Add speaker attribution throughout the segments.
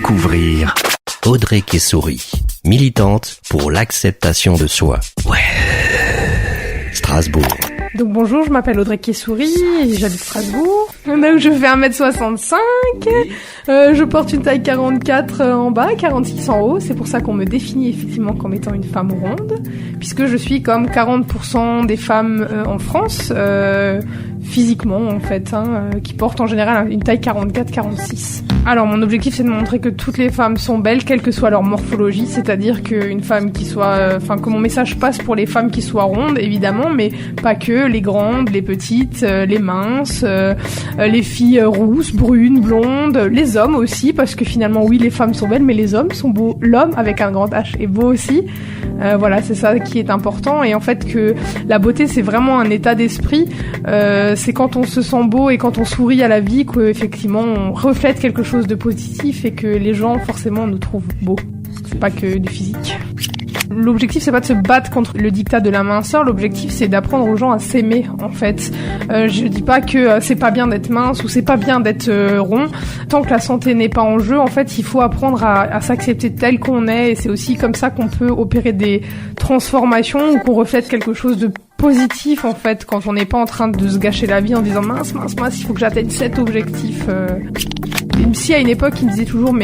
Speaker 1: Découvrir Audrey Kessoury, militante pour l'acceptation de soi. Ouais. Strasbourg.
Speaker 2: Donc bonjour, je m'appelle Audrey Kessoury, j'habite Strasbourg. Là où je fais 1m65, je porte une taille 44 en bas, 46 en haut. C'est pour ça qu'on me définit effectivement comme étant une femme ronde, puisque je suis comme 40% des femmes en France, physiquement en fait, qui portent en général une taille 44-46. Alors mon objectif c'est de montrer que toutes les femmes sont belles, quelle que soit leur morphologie, c'est-à-dire qu'une femme qui soit, que mon message passe pour les femmes qui soient rondes évidemment, mais pas que, les grandes, les petites, les minces, les filles rousses, brunes, blondes, les hommes aussi, parce que finalement oui les femmes sont belles, mais les hommes sont beaux. L'homme avec un grand H est beau aussi. Voilà, c'est ça qui est important, et en fait que la beauté c'est vraiment un état d'esprit. C'est quand on se sent beau et quand on sourit à la vie qu'effectivement on reflète quelque chose de positif et que les gens forcément nous trouvent beaux. C'est pas que du physique. L'objectif c'est pas de se battre contre le diktat de la minceur, l'objectif c'est d'apprendre aux gens à s'aimer en fait. Je dis pas que c'est pas bien d'être mince ou c'est pas bien d'être rond. Tant que la santé n'est pas en jeu, en fait il faut apprendre à s'accepter tel qu'on est, et c'est aussi comme ça qu'on peut opérer des transformations ou qu'on reflète quelque chose de positif en fait, quand on n'est pas en train de se gâcher la vie en disant mince, il faut que j'atteigne cet objectif. Une psy à une époque qui me disait toujours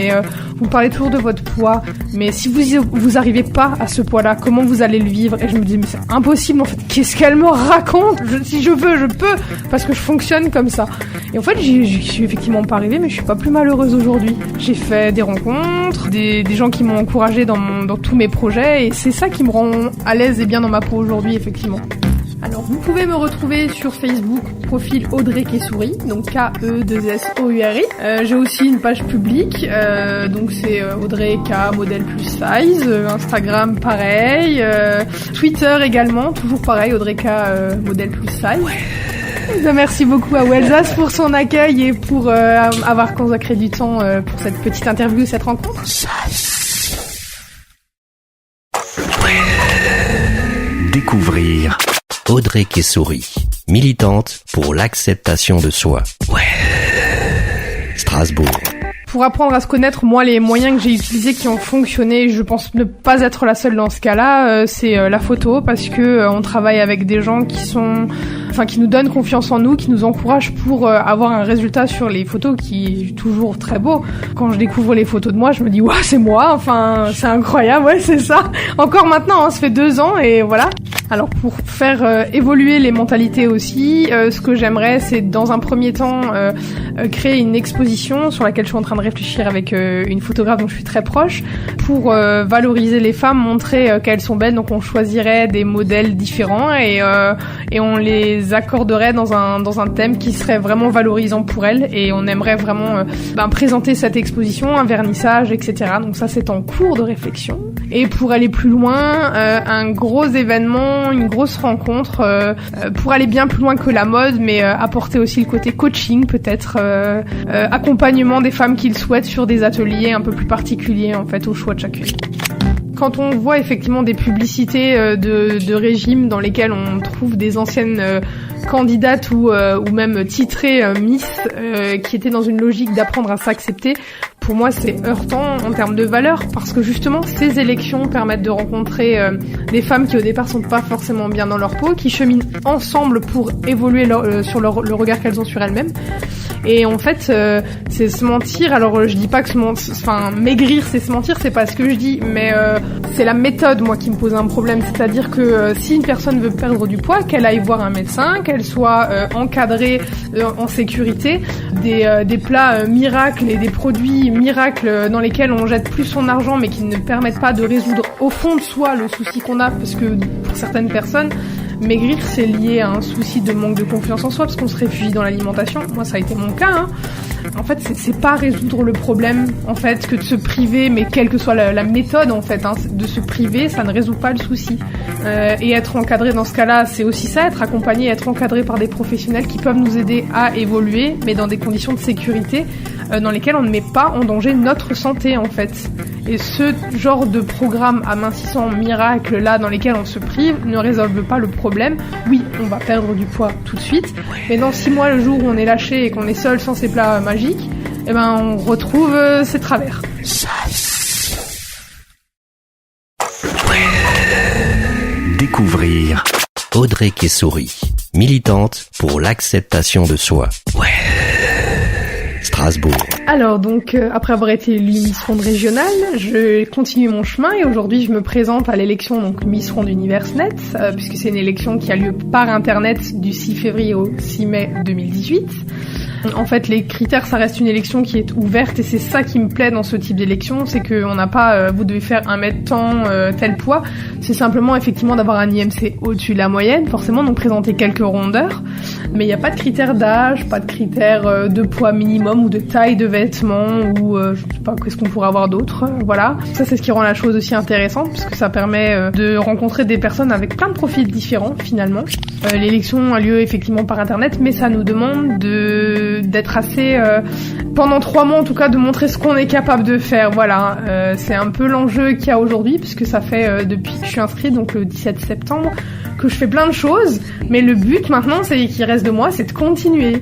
Speaker 2: vous parlez toujours de votre poids, mais si vous arrivez pas à ce poids-là, comment vous allez le vivre? Et je me disais mais c'est impossible en fait, qu'est-ce qu'elle me raconte? Si je veux, je peux, parce que je fonctionne comme ça. Et en fait j'y suis effectivement pas arrivée, mais je suis pas plus malheureuse aujourd'hui. J'ai fait des rencontres, des gens qui m'ont encouragée dans tous mes projets, et c'est ça qui me rend à l'aise et bien dans ma peau aujourd'hui effectivement. Alors vous pouvez me retrouver sur Facebook, profil Audrey Kessoury, donc K-E-2-S-O-U-R-I. J'ai aussi une page publique, donc c'est Audrey K modèle plus size, Instagram pareil, Twitter également, toujours pareil, Audrey K modèle plus size. Merci beaucoup à Wellsas pour son accueil et pour avoir consacré du temps pour cette petite interview, cette rencontre.
Speaker 1: Découvrir Audrey Kessoury, militante pour l'acceptation de soi. Ouais. Strasbourg.
Speaker 2: Pour apprendre à se connaître, moi, les moyens que j'ai utilisés qui ont fonctionné, je pense ne pas être la seule dans ce cas-là, c'est la photo, parce que on travaille avec des gens qui nous donnent confiance en nous, qui nous encouragent pour avoir un résultat sur les photos qui est toujours très beau. Quand je découvre les photos de moi, je me dis ouais, c'est moi, c'est incroyable, ouais, c'est ça. Encore maintenant, ça fait 2 ans et voilà. Alors pour faire évoluer les mentalités aussi, ce que j'aimerais, c'est dans un premier temps créer une exposition sur laquelle je suis en train de réfléchir avec une photographe dont je suis très proche, pour valoriser les femmes, montrer qu'elles sont belles. Donc on choisirait des modèles différents et on les accorderait dans un thème qui serait vraiment valorisant pour elles, et on aimerait vraiment présenter cette exposition, un vernissage, etc. Donc ça c'est en cours de réflexion. Et pour aller plus loin, un gros événement, une grosse rencontre, pour aller bien plus loin que la mode, mais apporter aussi le côté coaching peut-être, accompagnement des femmes qui le souhaitent sur des ateliers un peu plus particuliers en fait, au choix de chacune. Quand on voit effectivement des publicités de régimes dans lesquelles on trouve des anciennes candidates ou même titrées Miss qui étaient dans une logique d'apprendre à s'accepter, pour moi c'est heurtant en termes de valeur, parce que justement ces élections permettent de rencontrer des femmes qui au départ sont pas forcément bien dans leur peau, qui cheminent ensemble pour évoluer sur le regard qu'elles ont sur elles-mêmes. Et en fait c'est se mentir. Alors je dis pas que maigrir c'est se mentir, c'est pas ce que je dis, mais c'est la méthode moi qui me pose un problème. C'est-à-dire que si une personne veut perdre du poids, qu'elle aille voir un médecin, qu'elle soit encadrée en sécurité, des plats miracles et des produits miracles dans lesquels on jette plus son argent mais qui ne permettent pas de résoudre au fond de soi le souci qu'on a, parce que pour certaines personnes maigrir c'est lié à un souci de manque de confiance en soi, parce qu'on se réfugie dans l'alimentation. Moi ça a été mon cas, En fait c'est pas résoudre le problème en fait que de se priver, mais quelle que soit la méthode en fait, de se priver ça ne résout pas le souci. Et être encadré dans ce cas-là, c'est aussi ça, être accompagné, être encadré par des professionnels qui peuvent nous aider à évoluer, mais dans des conditions de sécurité dans lesquelles on ne met pas en danger notre santé en fait. Et ce genre de programme amincissant miracle là dans lesquels on se prive ne résolvent pas le problème. Oui, on va perdre du poids tout de suite, mais dans 6 mois, le jour où on est lâché et qu'on est seul sans ces plats magiques, on retrouve ses travers.
Speaker 1: Découvrir Audrey Kessoury, militante pour l'acceptation de soi. Strasbourg.
Speaker 2: Alors donc, après avoir été élue Miss Ronde régionale, je continue mon chemin et aujourd'hui je me présente à l'élection donc Miss Ronde Universnet, puisque c'est une élection qui a lieu par internet du 6 février au 6 mai 2018. En fait, les critères, ça reste une élection qui est ouverte et c'est ça qui me plaît dans ce type d'élection, c'est qu'on n'a pas, vous devez faire 1 mètre tant, tel poids. C'est simplement effectivement d'avoir un IMC au-dessus de la moyenne, forcément, donc présenter quelques rondeurs. Mais il n'y a pas de critères d'âge, pas de critères de poids minimum ou de taille de vêtements ou je sais pas, qu'est-ce qu'on pourrait avoir d'autre. Voilà. Ça, c'est ce qui rend la chose aussi intéressante parce que ça permet de rencontrer des personnes avec plein de profils différents finalement. L'élection a lieu effectivement par internet, mais ça nous demande d'être assez pendant 3 mois en tout cas, de montrer ce qu'on est capable de faire. Voilà, c'est un peu l'enjeu qu'il y a aujourd'hui puisque ça fait depuis que je suis inscrite, donc le 17 septembre, que je fais plein de choses, mais le but maintenant, c'est qu'il reste de moi, c'est de continuer.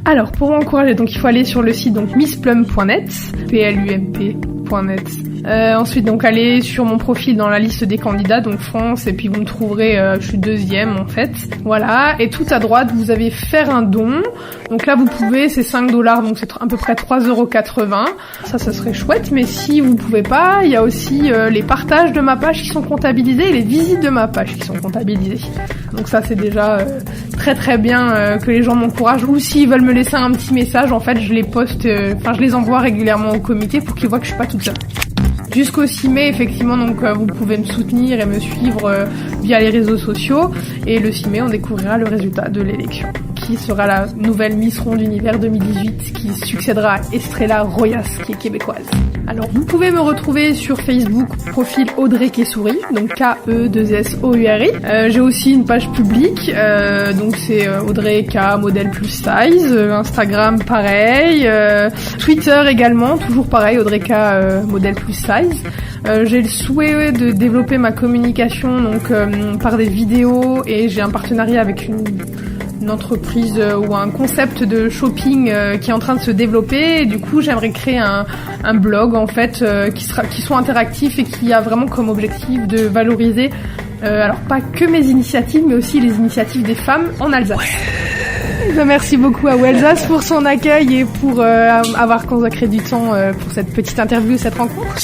Speaker 2: Alors pour m'encourager, donc il faut aller sur le site donc missplum.net, plump.net. Ensuite donc aller sur mon profil dans la liste des candidats, donc France, et puis vous me trouverez, je suis 2e en fait. Voilà, et tout à droite vous avez faire un don. Donc là vous pouvez, c'est $5, donc c'est à peu près 3,80€. Ça serait chouette, mais si vous pouvez pas, il y a aussi les partages de ma page qui sont comptabilisés et les visites de ma page qui sont comptabilisées. Donc ça c'est déjà très très bien que les gens m'encouragent, ou s'ils veulent me laisser un petit message, en fait je les poste, je les envoie régulièrement au comité pour qu'ils voient que je suis pas toute seule. Jusqu'au 6 mai, effectivement, donc vous pouvez me soutenir et me suivre via les réseaux sociaux. Et le 6 mai, on découvrira le résultat de l'élection, qui sera la nouvelle Miss Ronde Univers 2018, qui succédera à Estrella Royas, qui est québécoise. Alors, vous pouvez me retrouver sur Facebook, profil Audrey Kessoury, donc K-E-2-S-O-U-R-I. J'ai aussi une page publique, donc c'est Audrey K modèle plus size. Instagram, pareil. Twitter également, toujours pareil, Audrey K modèle plus size. J'ai le souhait de développer ma communication donc par des vidéos, et j'ai un partenariat avec une entreprise ou un concept de shopping qui est en train de se développer, et du coup j'aimerais créer un blog en fait qui soit interactif et qui a vraiment comme objectif de valoriser alors pas que mes initiatives mais aussi les initiatives des femmes en Alsace. Merci beaucoup à Wellsas pour son accueil et pour avoir consacré du temps pour cette petite interview, cette rencontre.